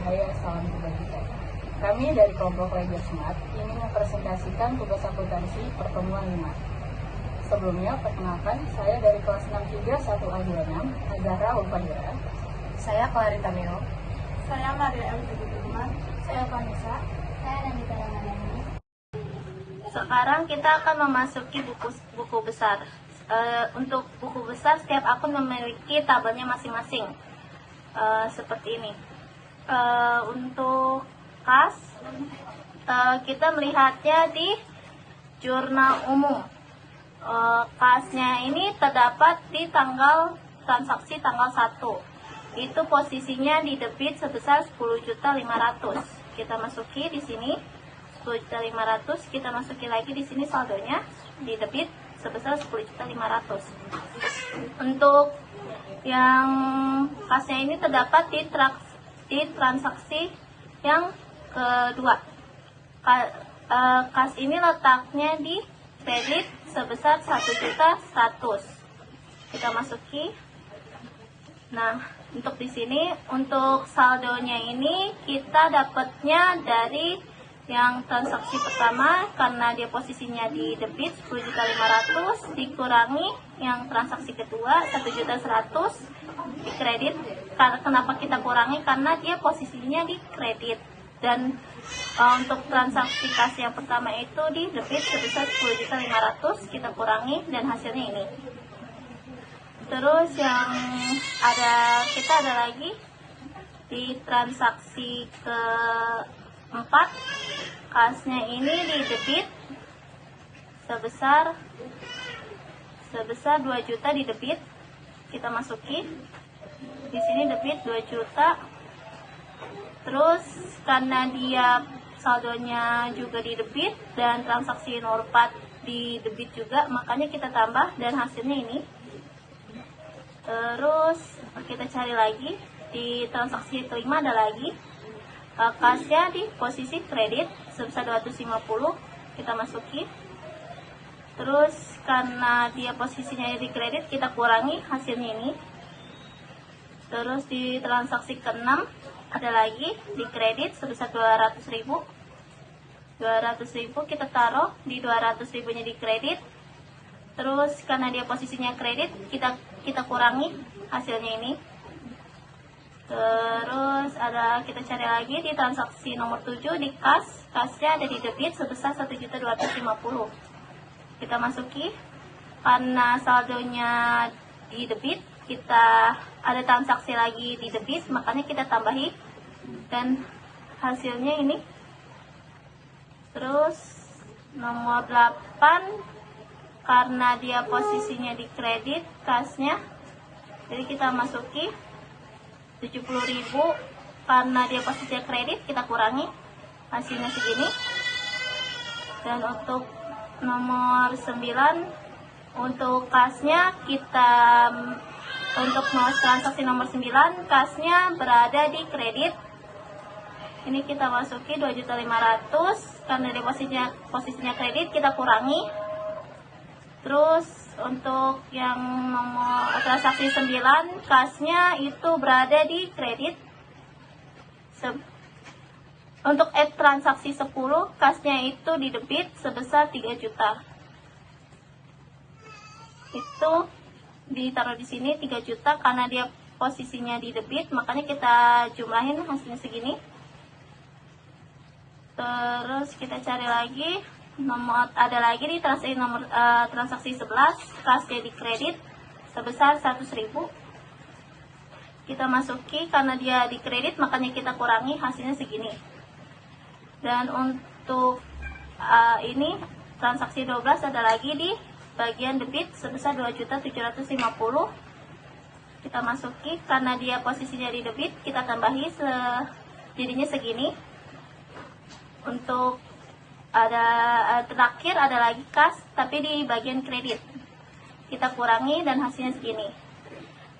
Cahaya, salam kebajikan. Kami dari kelompok Ranger Smart ingin mempresentasikan tugas akuntansi pertemuan 5. Sebelumnya, perkenalkan, saya dari kelas 63 1A26, Azahra Ulfadira. Saya Clarita Meo. Saya Maria M. Teguh. Saya Vanessa. Saya Nandita Ramadhani. Sekarang kita akan memasuki buku besar. Untuk buku besar, setiap akun memiliki tabelnya masing-masing. Seperti ini. Untuk kas, kita melihatnya di jurnal umum. Kasnya ini terdapat di tanggal transaksi tanggal 1. Itu posisinya di debit sebesar 10.500.000. Kita masuki di sini 10.500.000, kita masuki lagi di sini saldonya di debit sebesar 10.500.000. Untuk yang kasnya ini terdapat di transaksi yang kedua. Kas ini letaknya di kredit sebesar 1.100.000. Kita masuki. Nah, untuk di sini untuk saldonya ini kita dapatnya dari yang transaksi pertama karena dia posisinya di debit 10.500.000 dikurangi yang transaksi kedua 1.100.000 di kredit. Kenapa kita kurangi? Karena dia posisinya di kredit. Dan untuk transaksi kas yang pertama itu di debit sebesar 10.500.000 kita kurangi dan hasilnya ini. Terus yang kita ada lagi di transaksi keempat, kasnya ini di debit sebesar 2 juta di debit. Kita masuki di sini debit 2 juta. Terus karena dia saldonya juga di debit dan transaksi nomor 4 di debit juga, makanya kita tambah dan hasilnya ini. Terus kita cari lagi di transaksi kelima ada lagi kasnya di posisi kredit sebesar 250, kita masuki. Terus karena dia posisinya di kredit kita kurangi hasilnya ini. Terus di transaksi ke-6 ada lagi di kredit sebesar 200.000. 200.000 kita taruh di 200.000 nya di kredit. Terus karena dia posisinya kredit kita kurangi hasilnya ini. Terus kita cari lagi di transaksi nomor 7 di kasnya ada di debit sebesar 1.250.000. Kita masuki. Karena saldonya di debit, kita ada transaksi lagi di debit, makanya kita tambahi dan hasilnya ini. Terus nomor 8 karena dia posisinya di kredit kasnya, jadi kita masuki 70.000. Karena dia posisinya kredit kita kurangi hasilnya segini. Dan untuk nomor 9 untuk kasnya untuk transaksi nomor 9 kasnya berada di kredit. Ini kita masuki 2.500.000 karena dia posisinya kredit kita kurangi. Terus untuk yang nomor transaksi 9 kasnya itu berada di kredit. Untuk transaksi 10 kasnya itu di debit sebesar 3 juta. Itu ditaruh di sini 3 juta karena dia posisinya di debit, makanya kita jumlahin hasilnya segini. Terus kita cari lagi ada lagi di transaksi 11 kasnya di kredit sebesar 100.000. Kita masuki karena dia di kredit makanya kita kurangi hasilnya segini. Dan untuk ini transaksi 12 ada lagi di bagian debit sebesar 2.750.000. Kita masuki karena dia posisinya di debit kita tambahi jadinya segini. Untuk terakhir ada lagi kas tapi di bagian kredit kita kurangi dan hasilnya segini.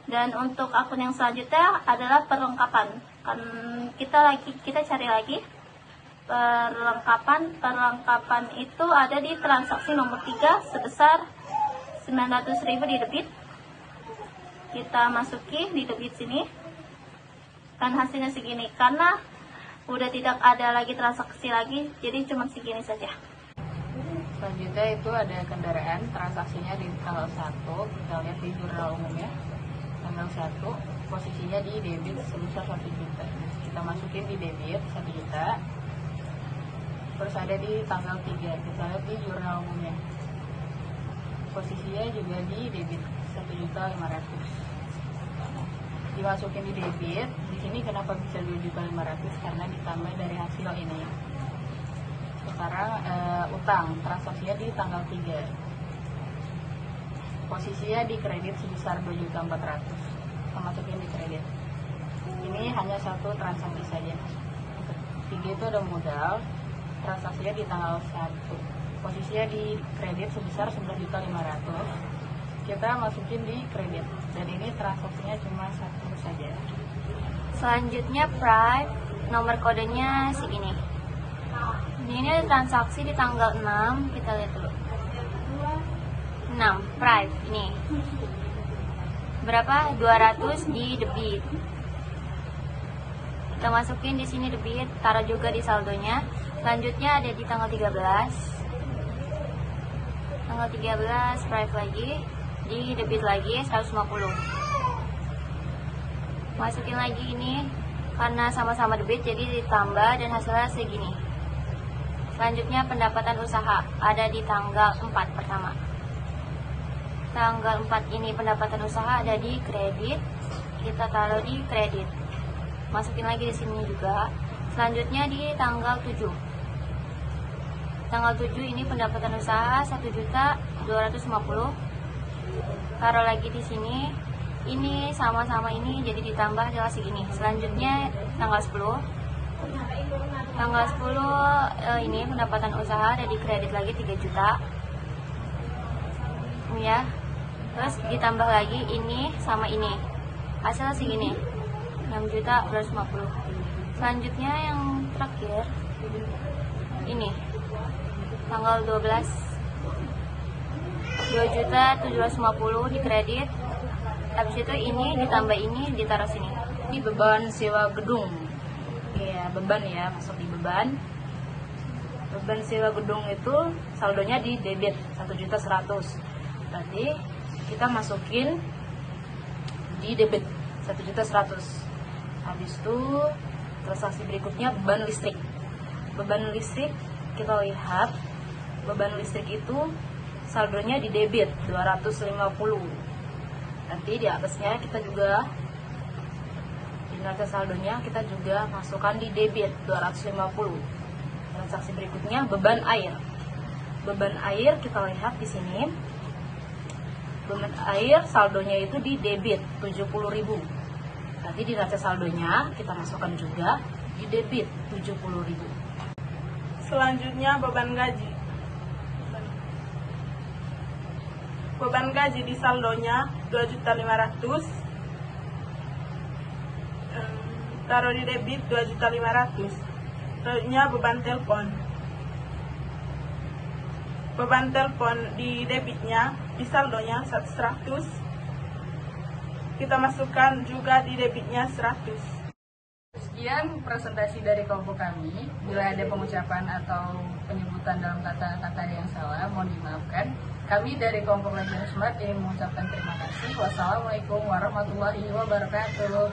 Dan untuk akun yang selanjutnya adalah perlengkapan. Kita cari lagi perlengkapan itu ada di transaksi nomor 3 sebesar 900.000 di debit. Kita masuki di debit sini dan hasilnya segini. Karena udah tidak ada lagi transaksi lagi, jadi cuma segini saja. Selanjutnya itu ada kendaraan, transaksinya di tanggal 1, kita lihat di jurnal umumnya. Tanggal 1, posisinya di debit sebesar 1 juta. Kita masukin di debit 1 juta. Terus ada di tanggal 3, kita lihat di jurnal umumnya. Posisinya juga di debit 1.500.000. Dimasukin di debit. Di sini kenapa bisa 2.500.000? Karena ditambah dari hasil ini. Sekarang utang, transaksinya di tanggal 3. Posisinya di kredit sebesar 2.400.000. Kita masukin di kredit. Ini hanya satu transaksi saja. Untuk 3 itu ada modal, transaksinya di tanggal 1. Posisinya di kredit sebesar 11.500.000. Kita masukin di kredit. Dan ini transaksinya cuma satu saja. Selanjutnya Prime, nomor kodenya segini. Ini ada transaksi di tanggal 6, kita lihat dulu. 6, Prime ini. Berapa? 200 di debit. Kita masukin di sini debit, taruh juga di saldonya. Selanjutnya ada di tanggal 13. Tanggal 13 Prime lagi, di debit lagi 150. Masukin lagi ini, karena sama-sama debit jadi ditambah dan hasilnya segini. Selanjutnya pendapatan usaha ada di tanggal 4 pertama. Tanggal 4 ini pendapatan usaha ada di kredit. Kita taruh di kredit. Masukin lagi di sini juga. Selanjutnya di tanggal 7. Tanggal 7 ini pendapatan usaha 1.250.000. Taruh lagi di sini. Ini sama-sama ini jadi ditambah adalah segini. Selanjutnya tanggal 10. Tanggal 10 ini pendapatan usaha ada di kredit lagi 3 juta. Ya. Terus ditambah lagi ini sama ini. Hasil segini. 6.250.000. Selanjutnya yang terakhir ini. Tanggal 12 2.750.000 di kredit. Habis itu ini ditambah ini ditaruh sini. Ini beban sewa gedung. Ya, beban ya, masuk di beban. Beban sewa gedung itu saldonya di debit 1.100.000. Berarti kita masukin di debit 1.100.000. Habis itu transaksi berikutnya beban listrik. Beban listrik kita lihat beban listrik itu saldonya di debit 250. Nanti di atasnya kita juga di neraca saldonya kita juga masukkan di debit 250. Transaksi berikutnya beban air. Beban air kita lihat di sini. Beban air saldonya itu di debit 70.000. Nanti di neraca saldonya kita masukkan juga di debit 70.000. Selanjutnya beban gaji. Beban gaji di saldonya 2.500.000. Taruh di debit 2.500.000. Selanjutnya beban telepon. Beban telepon di debitnya di saldonya 100. Kita masukkan juga di debitnya 100. Sekian presentasi dari kelompok kami. Bila ada pengucapan atau penyebutan dalam kata-kata yang salah, mohon dimaafkan. Kami dari kelompok Legend Smart ingin mengucapkan terima kasih. Wassalamualaikum warahmatullahi wabarakatuh.